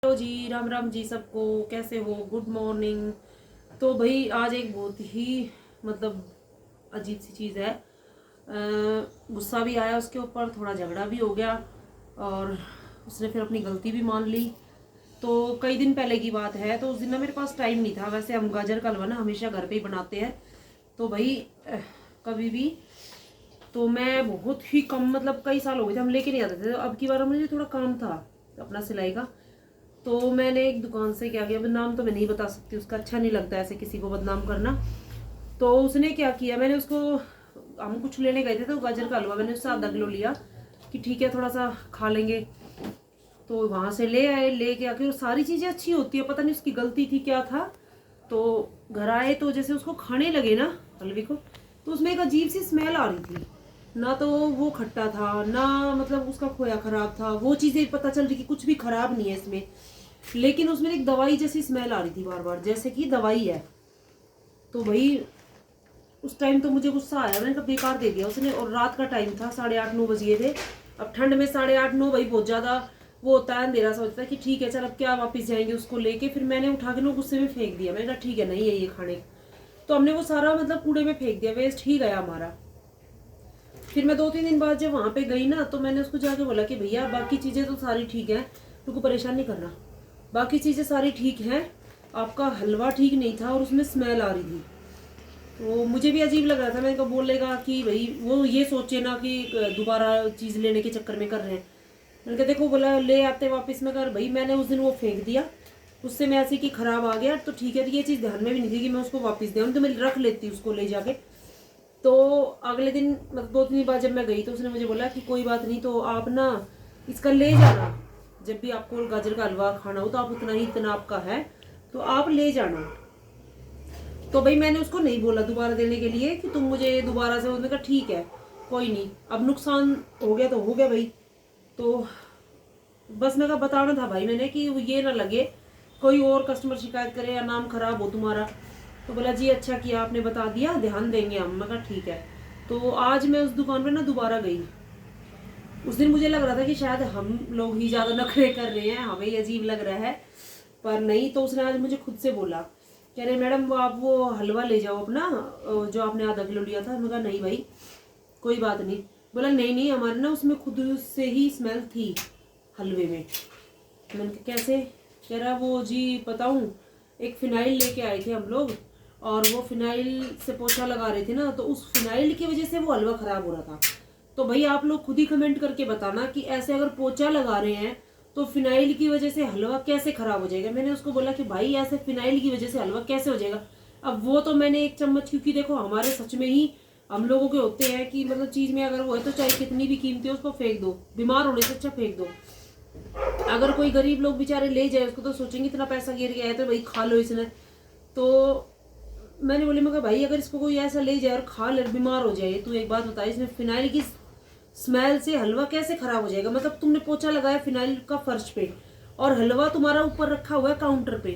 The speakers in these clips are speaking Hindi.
हेलो जी, राम राम जी सबको। कैसे हो? Good morning. तो भाई आज एक बहुत ही मतलब अजीब सी चीज़ है। गुस्सा भी आया उसके ऊपर, थोड़ा झगड़ा भी हो गया और उसने फिर अपनी गलती भी मान ली। तो कई दिन पहले की बात है। तो उस दिन ना मेरे पास टाइम नहीं था। वैसे हम गाजर का हलवा ना हमेशा घर पे ही बनाते हैं। तो भाई कभी भी तो मैं बहुत ही कम, मतलब कई साल हो गए थे हम लेके नहीं आते थे। तो अब की बार मुझे थोड़ा काम था अपना सिलाई का। तो मैंने एक दुकान से क्या किया, नाम तो मैं नहीं बता सकती उसका, अच्छा नहीं लगता ऐसे किसी को बदनाम करना। तो उसने क्या किया, मैंने उसको, हम कुछ लेने गए थे तो गाजर का हलवा मैंने उससे आधा किलो लिया कि ठीक है थोड़ा सा खा लेंगे। तो वहां से ले आए, लेके आके वो सारी चीजें अच्छी होती है, पता नहीं उसकी गलती थी क्या था। तो घर आए तो जैसे उसको खाने लगे ना हलवे को, तो उसमें एक अजीब सी स्मेल आ रही थी। ना तो वो खट्टा था, ना मतलब उसका खोया खराब था। वो चीजें पता चल रही कि कुछ भी खराब नहीं है इसमें, लेकिन उसमें एक दवाई जैसी स्मेल आ रही थी बार बार, जैसे कि दवाई है। तो भाई उस टाइम तो मुझे गुस्सा आया, मैंने कहा बेकार दे दिया उसने। और रात का टाइम था, 8:30-9 बज गए थे। अब ठंड में 8:30-9 भाई बहुत ज्यादा वो होता है, अंधेरा सा होता है कि ठीक है चल अब क्या वापस जाएंगे उसको लेके। फिर मैंने उठा के ना गुस्से में फेंक दिया। मैंने कहा ठीक है नहीं है ये खाने। तो हमने वो सारा मतलब कूड़े में फेंक दिया, वेस्ट ही गया हमारा। फिर मैं 2-3 दिन बाद जब वहां पे गई ना, तो मैंने उसको जाके बोला कि भैया बाकी चीजें तो सारी ठीक है, तुमको परेशान नहीं करना, बाकी चीजें सारी ठीक है, आपका हलवा ठीक नहीं था और उसमें स्मेल आ रही थी। तो मुझे भी अजीब लग रहा था। मैंने कहा बोलेगा कि भाई वो ये सोचे ना कि दोबारा चीज लेने के चक्कर में कर रहे हैं। मैंने कहा देखो, बोला ले आते वापस में कर। भाई मैंने उस दिन वो फेंक दिया, उससे मैं ऐसे कि खराब आ गया तो ठीक है। तो ये चीज ध्यान में भी नहीं थी कि मैं उसको वापस दूँ, तो मैं रख लेती उसको ले जाके। तो अगले दिन मतलब 2-3 दिन बाद जब मैं गई तो उसने मुझे बोला कि कोई बात नहीं, तो आप ना इसका ले जाना, जब भी आपको गाजर का हलवा खाना हो तो आप उतना ही, इतना आपका है तो आप ले जाना। तो भाई मैंने उसको नहीं बोला दोबारा देने के लिए कि तुम मुझे दोबारा से। उसने कहा ठीक है कोई नहीं, अब नुकसान हो गया तो हो गया भाई। तो बस मैं कहा बताना था भाई मैंने कि ये ना लगे कोई और कस्टमर शिकायत करे या नाम खराब हो तुम्हारा। तो बोला जी अच्छा किया आपने बता दिया, ध्यान देंगे हम। मैं कहा ठीक है। तो आज मैं उस दुकान पे ना दोबारा गई। उस दिन मुझे लग रहा था कि शायद हम लोग ही ज्यादा नखरे कर रहे हैं, हमें ही अजीब लग रहा है, पर नहीं। तो उसने आज मुझे खुद से बोला, कह रहे मैडम वो आप वो हलवा ले जाओ अपना, जो आपने आधा किलो लिया था। मैं कहा नहीं भाई कोई बात नहीं। बोला नहीं नहीं हमारे ना उसमें खुद से ही स्मेल थी हलवे में। मैंने कहा कैसे? कह रहा वो जी बताऊं, एक फिनाइल लेके आए थे हम लोग और वो फिनाइल से पोछा लगा रहे थे ना, तो उस फिनाइल की वजह से वो हलवा खराब हो रहा था। तो भाई आप लोग खुद ही कमेंट करके बताना कि ऐसे अगर पोछा लगा रहे हैं तो फिनाइल की वजह से हलवा कैसे खराब हो जाएगा। मैंने उसको बोला कि भाई ऐसे फिनाइल की वजह से हलवा कैसे हो जाएगा। अब वो तो मैंने एक चम्मच, क्योंकि देखो हमारे सच में ही हम लोगों के होते हैं कि मतलब चीज में अगर वो है तो चाहे कितनी भी कीमती हो उसको फेंक दो, बीमार होने से अच्छा फेंक दो। अगर कोई गरीब लोग बेचारे ले जाए उसको तो सोचेंगे इतना पैसा गिर गया है तो भाई खा लो इसने। तो मैंने बोली, मैं भाई अगर इसको कोई ऐसा ले जाए और खा ले बीमार हो जाए, तू एक बात बता, इसमें फिनाइल की स्मेल से हलवा कैसे खराब हो जाएगा? मतलब तुमने पोछा लगाया फिनाइल का फर्श पे और हलवा तुम्हारा ऊपर रखा हुआ है काउंटर पे,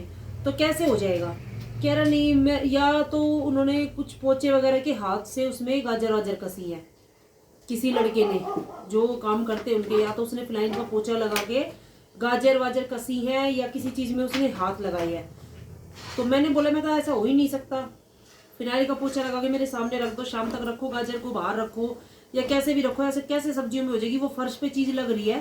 तो कैसे हो जाएगा? कह रहा नहीं मैं, या तो उन्होंने कुछ पोछे वगैरह के हाथ से उसमें गाजर वाजर कसी है किसी लड़के ने जो काम करते हैं उनके, या तो उसने फिनाइल का पोछा लगा के गाजर वाजर कसी है या किसी चीज में उसने हाथ लगाई है। तो मैंने बोला, मैं कहा ऐसा हो ही नहीं सकता। फिनाइल का पोछा लगा के मेरे सामने रख दो, शाम तक रखो, गाजर को बाहर रखो या कैसे भी रखो, ऐसे कैसे सब्जियों में हो जाएगी? वो फर्श पे चीज लग रही है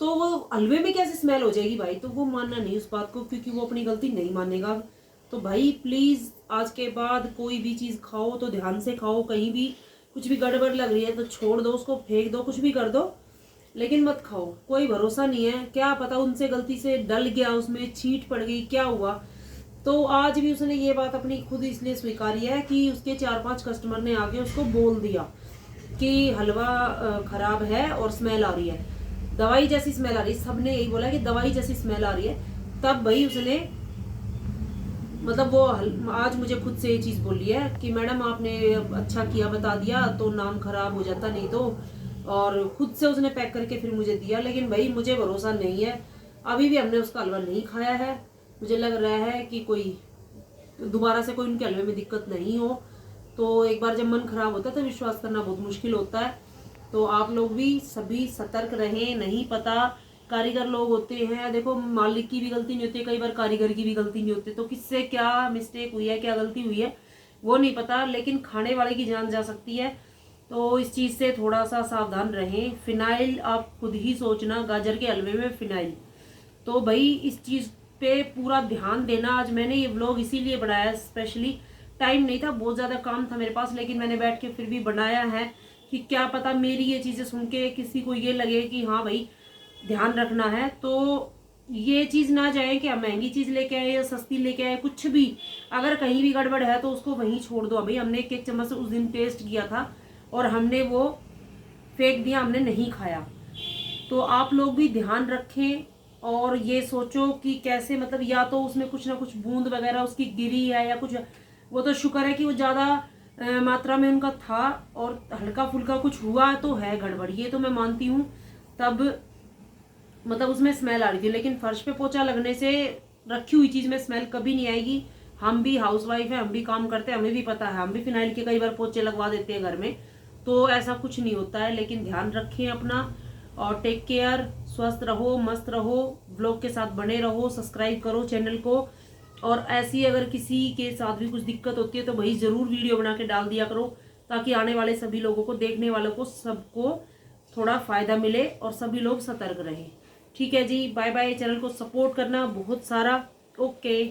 तो वो हलवे में कैसे स्मेल हो जाएगी भाई? तो वो मानना नहीं उस बात को, क्योंकि वो अपनी गलती नहीं मानेगा। तो भाई प्लीज आज के बाद कोई भी चीज खाओ तो ध्यान से खाओ, कहीं भी कुछ भी गड़बड़ लग रही है तो छोड़ दो उसको, फेंक दो, कुछ भी कर दो, लेकिन मत खाओ। कोई भरोसा नहीं है, क्या पता उनसे गलती से डल गया, उसमें छींट पड़ गई, क्या हुआ। तो आज भी उसने ये बात अपनी खुद इसलिए स्वीकारी है कि उसके 4-5 कस्टमर ने आके उसको बोल दिया कि हलवा खराब है और स्मेल आ रही है, दवाई जैसी स्मेल आ रही है। सबने यही बोला कि दवाई जैसी स्मेल आ रही है। तब भाई उसने मतलब वो आज मुझे खुद से ये चीज बोली है कि मैडम आपने अच्छा किया बता दिया, तो नाम खराब हो जाता नहीं तो। और खुद से उसने पैक करके फिर मुझे दिया, लेकिन भाई मुझे भरोसा नहीं है। अभी भी हमने उसका हलवा नहीं खाया है। मुझे लग रहा है कि कोई दोबारा से कोई उनके हलवे में दिक्कत नहीं हो। तो एक बार जब मन खराब होता है तो विश्वास करना बहुत मुश्किल होता है। तो आप लोग भी सभी सतर्क रहें। नहीं पता कारीगर लोग होते हैं, देखो मालिक की भी गलती नहीं होती, कई बार कारीगर की भी गलती नहीं होती, तो किससे क्या मिस्टेक हुई है, क्या गलती हुई है वो नहीं पता, लेकिन खाने वाले की जान जा सकती है। तो इस चीज़ से थोड़ा सा सावधान रहें। फिनाइल आप खुद ही सोचना, गाजर के हलवे में फिनाइल, तो भाई इस चीज़ पे पूरा ध्यान देना। आज मैंने ये व्लॉग इसीलिए बनाया, स्पेशली टाइम नहीं था, बहुत ज़्यादा काम था मेरे पास, लेकिन मैंने बैठ के फिर भी बनाया है कि क्या पता मेरी ये चीज़ें सुन के किसी को ये लगे कि हाँ भाई ध्यान रखना है। तो ये चीज़ ना जाए कि हम महंगी चीज़ लेके आए या सस्ती लेके आए, कुछ भी अगर कहीं भी गड़बड़ है तो उसको वहीं छोड़ दो। भाई हमने एक चम्मच उस दिन टेस्ट किया था और हमने वो फेंक दिया, हमने नहीं खाया। तो आप लोग भी ध्यान रखें और ये सोचो कि कैसे, मतलब या तो उसमें कुछ ना कुछ बूंद वगैरह उसकी गिरी है या कुछ, वो तो शुक्र है कि वो ज़्यादा मात्रा में उनका था, और हल्का फुल्का कुछ हुआ तो है गड़बड़, ये तो मैं मानती हूँ। तब मतलब उसमें स्मेल आ रही थी, लेकिन फर्श पे पोछा लगने से रखी हुई चीज़ में स्मेल कभी नहीं आएगी। हम भी हाउसवाइफ है, हम भी काम करते हैं, हमें भी पता है, हम भी फिनाइल के कई बार पोछे लगवा देते हैं घर में, तो ऐसा कुछ नहीं होता है। लेकिन ध्यान रखें अपना और टेक केयर, स्वस्थ रहो, मस्त रहो, ब्लॉग के साथ बने रहो, सब्सक्राइब करो चैनल को। और ऐसी अगर किसी के साथ भी कुछ दिक्कत होती है तो भाई ज़रूर वीडियो बना के डाल दिया करो, ताकि आने वाले सभी लोगों को, देखने वालों को, सबको थोड़ा फ़ायदा मिले और सभी लोग सतर्क रहें। ठीक है जी, बाय बाय। चैनल को सपोर्ट करना बहुत सारा। ओके।